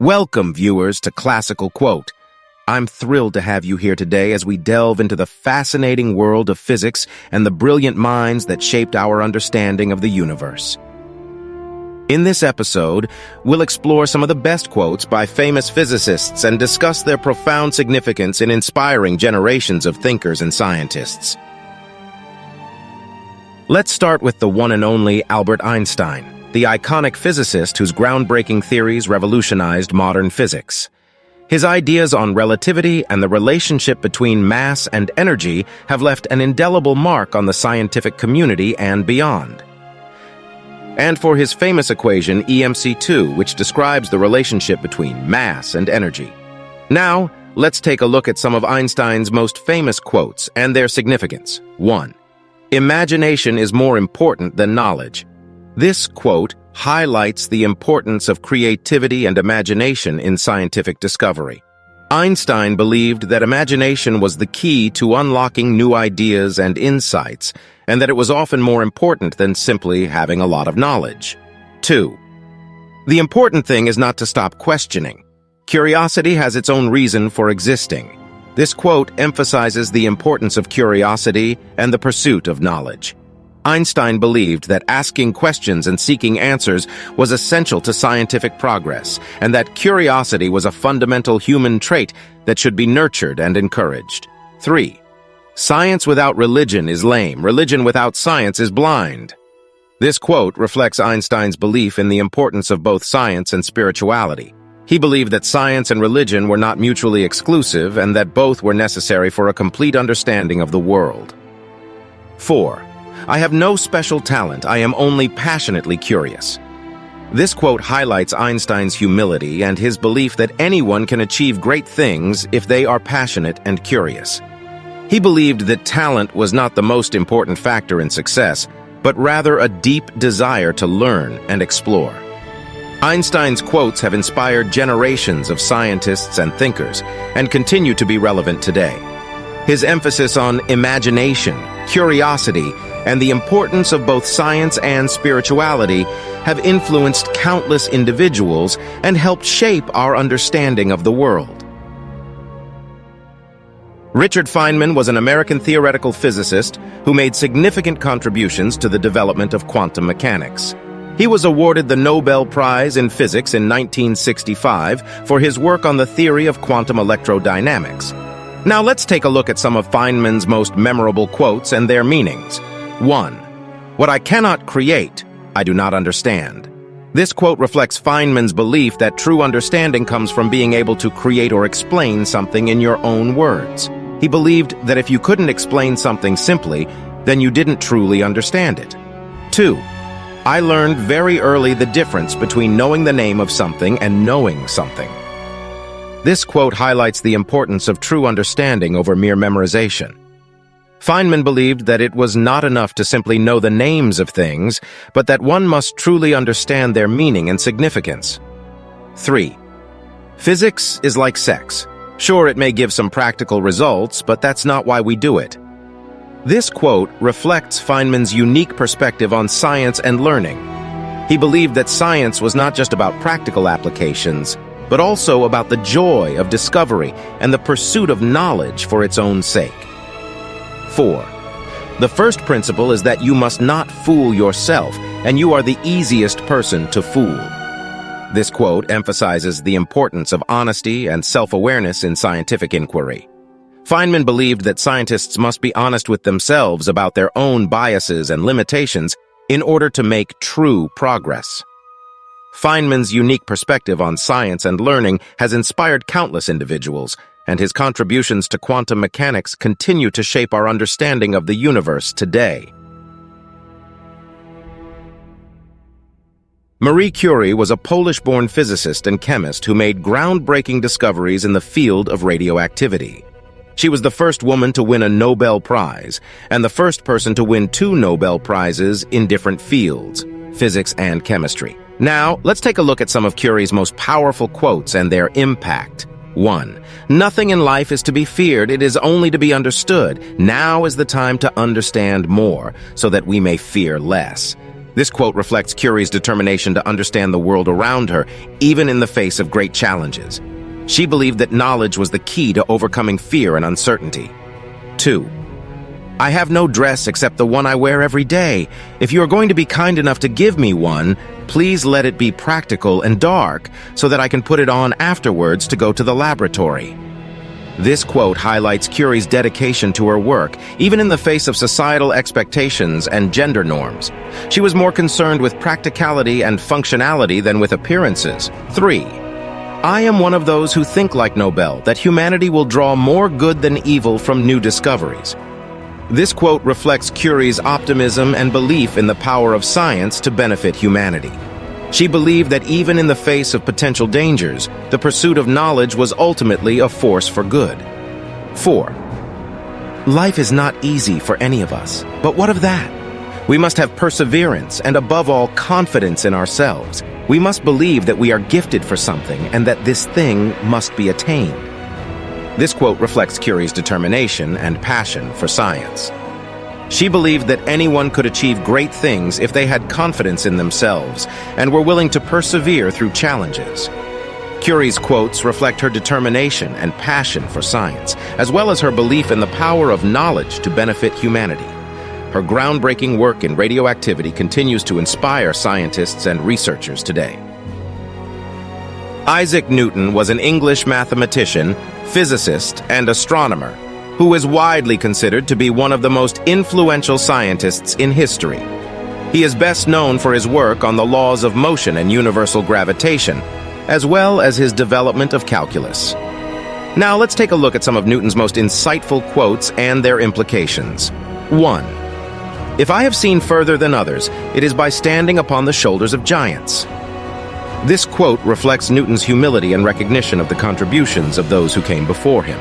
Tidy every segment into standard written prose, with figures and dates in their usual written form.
Welcome, viewers, to Classical Quote. I'm thrilled to have you here today as we delve into the fascinating world of physics and the brilliant minds that shaped our understanding of the universe. In this episode, we'll explore some of the best quotes by famous physicists and discuss their profound significance in inspiring generations of thinkers and scientists. Let's start with the one and only Albert Einstein, the iconic physicist whose groundbreaking theories revolutionized modern physics. His ideas on relativity and the relationship between mass and energy have left an indelible mark on the scientific community and beyond. And for his famous equation EMC2, which describes the relationship between mass and energy. Now, let's take a look at some of Einstein's most famous quotes and their significance. 1. Imagination is more important than knowledge. This quote highlights the importance of creativity and imagination in scientific discovery. Einstein believed that imagination was the key to unlocking new ideas and insights, and that it was often more important than simply having a lot of knowledge. 2. The important thing is not to stop questioning. Curiosity has its own reason for existing. This quote emphasizes the importance of curiosity and the pursuit of knowledge. Einstein believed that asking questions and seeking answers was essential to scientific progress, and that curiosity was a fundamental human trait that should be nurtured and encouraged. 3. Science without religion is lame. Religion without science is blind. This quote reflects Einstein's belief in the importance of both science and spirituality. He believed that science and religion were not mutually exclusive and that both were necessary for a complete understanding of the world. 4. I have no special talent, I am only passionately curious. This quote highlights Einstein's humility and his belief that anyone can achieve great things if they are passionate and curious. He believed that talent was not the most important factor in success, but rather a deep desire to learn and explore. Einstein's quotes have inspired generations of scientists and thinkers and continue to be relevant today. His emphasis on imagination, curiosity, and the importance of both science and spirituality have influenced countless individuals and helped shape our understanding of the world. Richard Feynman was an American theoretical physicist who made significant contributions to the development of quantum mechanics. He was awarded the Nobel Prize in Physics in 1965 for his work on the theory of quantum electrodynamics. Now let's take a look at some of Feynman's most memorable quotes and their meanings. 1. What I cannot create, I do not understand. This quote reflects Feynman's belief that true understanding comes from being able to create or explain something in your own words. He believed that if you couldn't explain something simply, then you didn't truly understand it. 2. I learned very early the difference between knowing the name of something and knowing something. This quote highlights the importance of true understanding over mere memorization. Feynman believed that it was not enough to simply know the names of things, but that one must truly understand their meaning and significance. 3. Physics is like sex. Sure, it may give some practical results, but that's not why we do it. This quote reflects Feynman's unique perspective on science and learning. He believed that science was not just about practical applications, but also about the joy of discovery and the pursuit of knowledge for its own sake. 4. The first principle is that you must not fool yourself, and you are the easiest person to fool. This quote emphasizes the importance of honesty and self-awareness in scientific inquiry. Feynman believed that scientists must be honest with themselves about their own biases and limitations in order to make true progress. Feynman's unique perspective on science and learning has inspired countless individuals, and his contributions to quantum mechanics continue to shape our understanding of the universe today. Marie Curie was a Polish-born physicist and chemist who made groundbreaking discoveries in the field of radioactivity. She was the first woman to win a Nobel Prize, and the first person to win 2 Nobel Prizes in different fields, physics and chemistry. Now, let's take a look at some of Curie's most powerful quotes and their impact. 1. Nothing in life is to be feared, it is only to be understood. Now is the time to understand more, so that we may fear less. This quote reflects Curie's determination to understand the world around her, even in the face of great challenges. She believed that knowledge was the key to overcoming fear and uncertainty. 2. I have no dress except the one I wear every day. If you are going to be kind enough to give me one, please let it be practical and dark so that I can put it on afterwards to go to the laboratory. This quote highlights Curie's dedication to her work, even in the face of societal expectations and gender norms. She was more concerned with practicality and functionality than with appearances. 3. I am one of those who think like Nobel, that humanity will draw more good than evil from new discoveries. This quote reflects Curie's optimism and belief in the power of science to benefit humanity. She believed that even in the face of potential dangers, the pursuit of knowledge was ultimately a force for good. 4. Life is not easy for any of us, but what of that? We must have perseverance and, above all, confidence in ourselves. We must believe that we are gifted for something and that this thing must be attained. This quote reflects Curie's determination and passion for science. She believed that anyone could achieve great things if they had confidence in themselves and were willing to persevere through challenges. Curie's quotes reflect her determination and passion for science, as well as her belief in the power of knowledge to benefit humanity. Her groundbreaking work in radioactivity continues to inspire scientists and researchers today. Isaac Newton was an English mathematician, physicist, and astronomer who is widely considered to be one of the most influential scientists in history. He is best known for his work on the laws of motion and universal gravitation, as well as his development of calculus. Now let's take a look at some of Newton's most insightful quotes and their implications. 1. If I have seen further than others, it is by standing upon the shoulders of giants. This quote reflects Newton's humility and recognition of the contributions of those who came before him.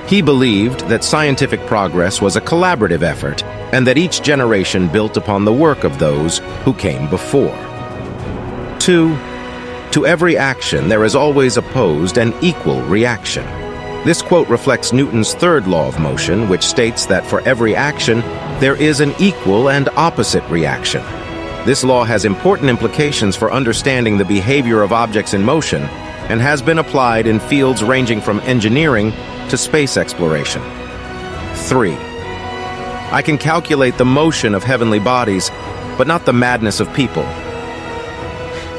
He believed that scientific progress was a collaborative effort and that each generation built upon the work of those who came before. 2. To every action there is always opposed an equal reaction. This quote reflects Newton's third law of motion, which states that for every action there is an equal and opposite reaction. This law has important implications for understanding the behavior of objects in motion and has been applied in fields ranging from engineering to space exploration. 3. I can calculate the motion of heavenly bodies, but not the madness of people.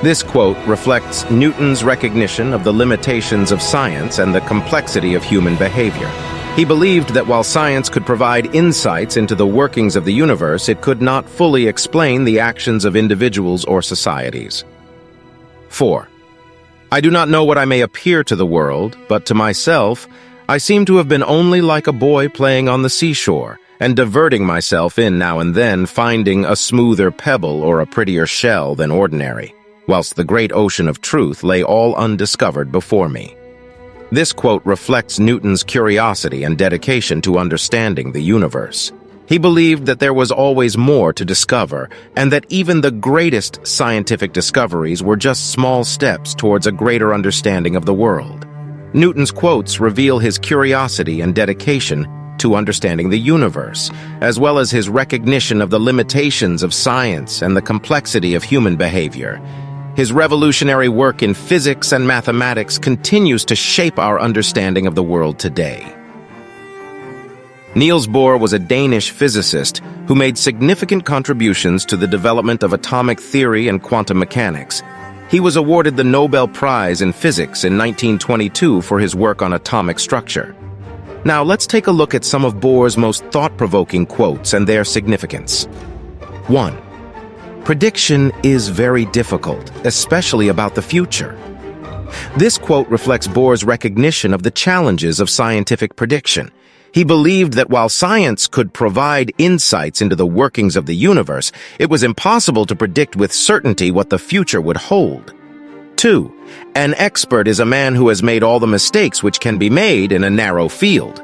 This quote reflects Newton's recognition of the limitations of science and the complexity of human behavior. He believed that while science could provide insights into the workings of the universe, it could not fully explain the actions of individuals or societies. 4. I do not know what I may appear to the world, but to myself, I seem to have been only like a boy playing on the seashore and diverting myself in now and then, finding a smoother pebble or a prettier shell than ordinary, whilst the great ocean of truth lay all undiscovered before me. This quote reflects Newton's curiosity and dedication to understanding the universe. He believed that there was always more to discover, and that even the greatest scientific discoveries were just small steps towards a greater understanding of the world. Newton's quotes reveal his curiosity and dedication to understanding the universe, as well as his recognition of the limitations of science and the complexity of human behavior. His revolutionary work in physics and mathematics continues to shape our understanding of the world today. Niels Bohr was a Danish physicist who made significant contributions to the development of atomic theory and quantum mechanics. He was awarded the Nobel Prize in Physics in 1922 for his work on atomic structure. Now let's take a look at some of Bohr's most thought-provoking quotes and their significance. 1. Prediction is very difficult, especially about the future. This quote reflects Bohr's recognition of the challenges of scientific prediction. He believed that while science could provide insights into the workings of the universe, it was impossible to predict with certainty what the future would hold. 2. An expert is a man who has made all the mistakes which can be made in a narrow field.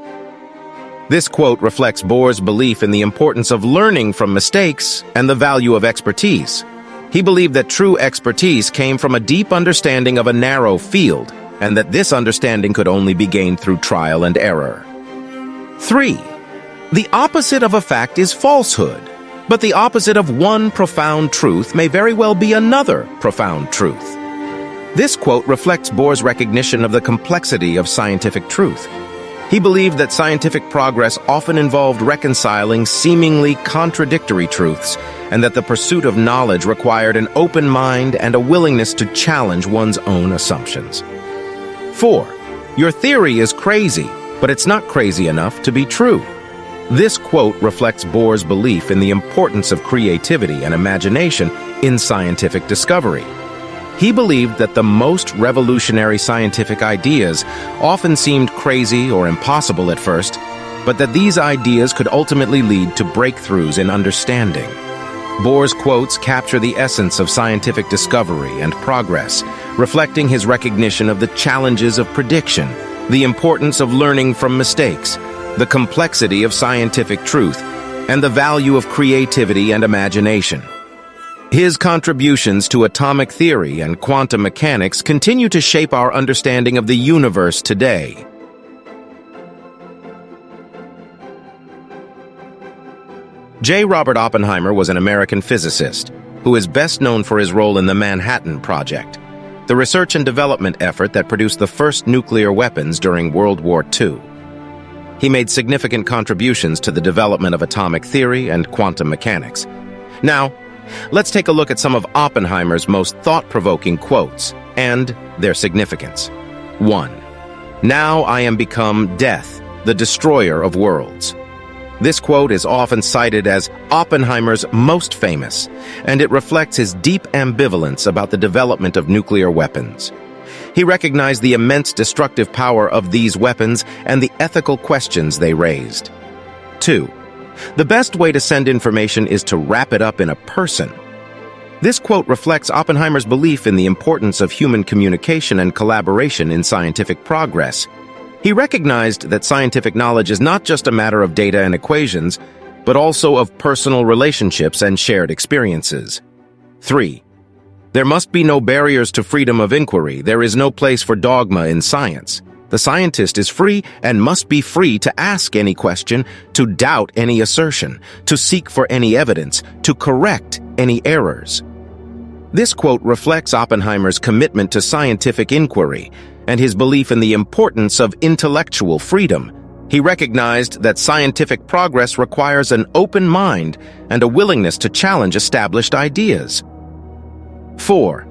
This quote reflects Bohr's belief in the importance of learning from mistakes and the value of expertise. He believed that true expertise came from a deep understanding of a narrow field, and that this understanding could only be gained through trial and error. 3. The opposite of a fact is falsehood. But the opposite of one profound truth may very well be another profound truth. This quote reflects Bohr's recognition of the complexity of scientific truth. He believed that scientific progress often involved reconciling seemingly contradictory truths, and that the pursuit of knowledge required an open mind and a willingness to challenge one's own assumptions. 4. Your theory is crazy, but it's not crazy enough to be true. This quote reflects Bohr's belief in the importance of creativity and imagination in scientific discovery. He believed that the most revolutionary scientific ideas often seemed crazy or impossible at first, but that these ideas could ultimately lead to breakthroughs in understanding. Bohr's quotes capture the essence of scientific discovery and progress, reflecting his recognition of the challenges of prediction, the importance of learning from mistakes, the complexity of scientific truth, and the value of creativity and imagination. His contributions to atomic theory and quantum mechanics continue to shape our understanding of the universe today. J. Robert Oppenheimer was an American physicist who is best known for his role in the Manhattan Project, the research and development effort that produced the first nuclear weapons during World War II. He made significant contributions to the development of atomic theory and quantum mechanics. Now, let's take a look at some of Oppenheimer's most thought-provoking quotes and their significance. 1. Now I am become death, the destroyer of worlds. This quote is often cited as Oppenheimer's most famous, and it reflects his deep ambivalence about the development of nuclear weapons. He recognized the immense destructive power of these weapons and the ethical questions they raised. 2. The best way to send information is to wrap it up in a person. This quote reflects Oppenheimer's belief in the importance of human communication and collaboration in scientific progress. He recognized that scientific knowledge is not just a matter of data and equations, but also of personal relationships and shared experiences. 3. There must be no barriers to freedom of inquiry. There is no place for dogma in science. The scientist is free and must be free to ask any question, to doubt any assertion, to seek for any evidence, to correct any errors. This quote reflects Oppenheimer's commitment to scientific inquiry and his belief in the importance of intellectual freedom. He recognized that scientific progress requires an open mind and a willingness to challenge established ideas. 4.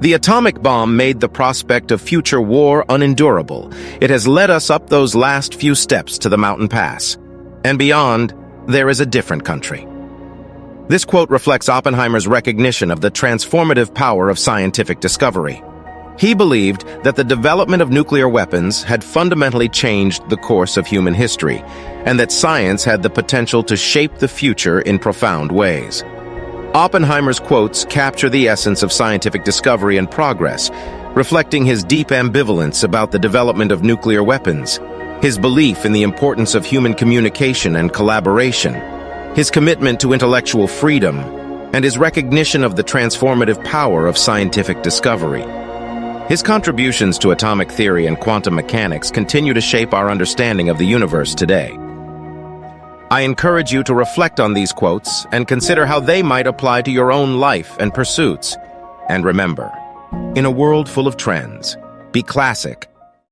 The atomic bomb made the prospect of future war unendurable. It has led us up those last few steps to the mountain pass. And beyond, there is a different country. This quote reflects Oppenheimer's recognition of the transformative power of scientific discovery. He believed that the development of nuclear weapons had fundamentally changed the course of human history, and that science had the potential to shape the future in profound ways. Oppenheimer's quotes capture the essence of scientific discovery and progress, reflecting his deep ambivalence about the development of nuclear weapons, his belief in the importance of human communication and collaboration, his commitment to intellectual freedom, and his recognition of the transformative power of scientific discovery. His contributions to atomic theory and quantum mechanics continue to shape our understanding of the universe today. I encourage you to reflect on these quotes and consider how they might apply to your own life and pursuits. And remember, in a world full of trends, be classic,